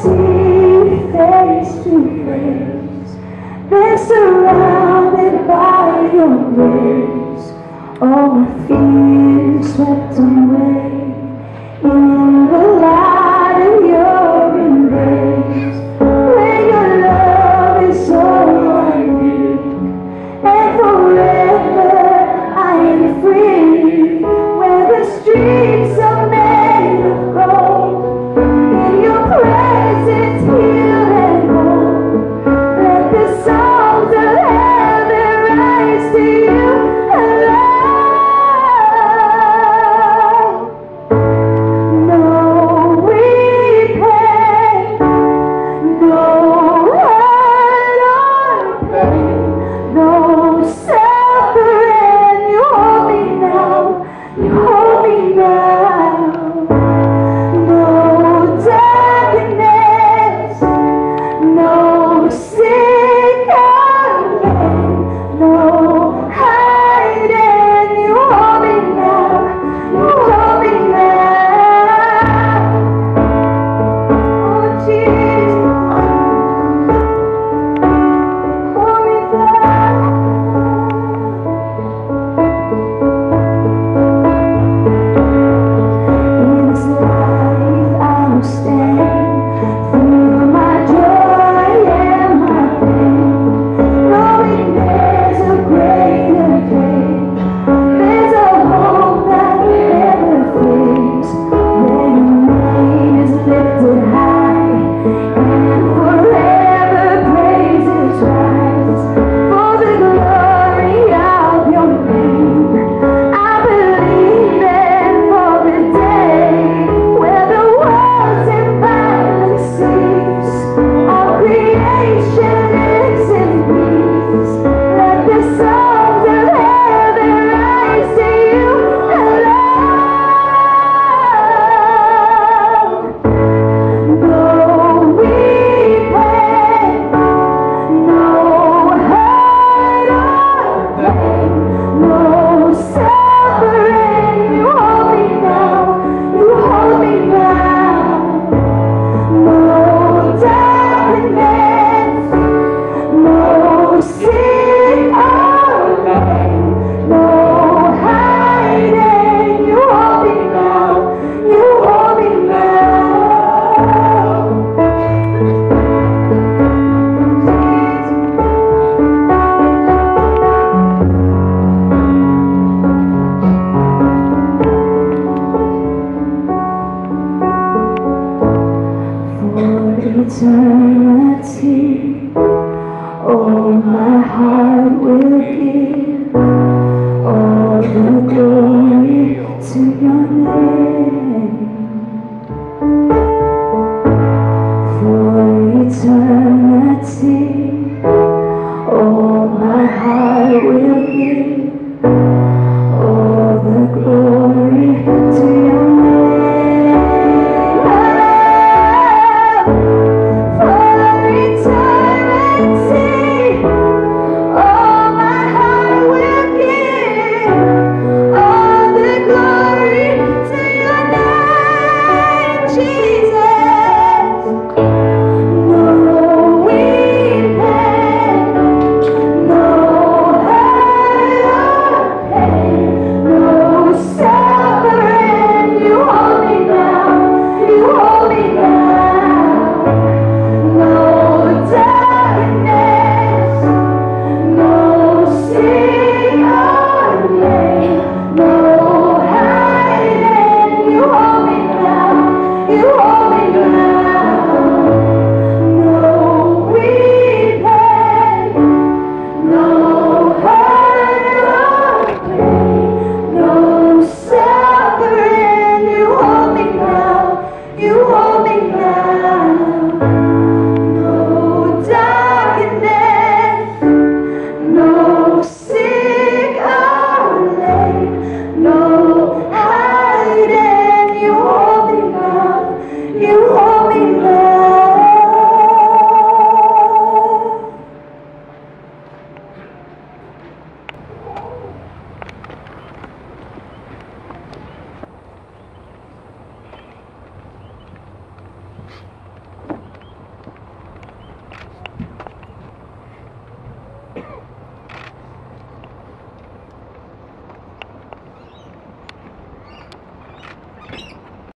see face to face. They're surrounded by your grace. All my fears swept away in the light of your embrace. Where your love is all I need, and forever I am free. Where the streets are made of gold, in your presence healed and whole. Let the songs of heaven rise to you alone. No weeping, no hurt or pain, no suffering. You hold me now, you hold me now. No darkness, no sick or pain, no hiding. You hold me now, you hold me now. Oh Jesus, hold me now. In this life I'll stand, through my joy and my pain, knowing there's a greater day. There's a hope that never fades, where your name is lifted high, and forever praises rise. For the glory of your name, I believe in for the day where the world's in violence cease, all creation is in peace. Let the songs of heaven rise to you alone. No weeping, no hurt or pain, no suffering. You hold me now, you hold me now. No darkness, no sick or pain, no hiding. You hold me now, you hold me now. For eternity, oh, my heart will give all the glory to your name. For eternity, oh, my heart will give all the glory to your name. For eternity, oh, my heart will give all the glory to your name, Jesus. No weeping, no hurt or pain, no suffering. You hold me now, you hold me now. No darkness, no sick or pain, no hiding. You hold me now, you hold me now. No weeping, no hurt or pain, no suffering. You hold me now, you hold me now. No darkness, no sick or pain, no hiding. You hold me now, you hold me now.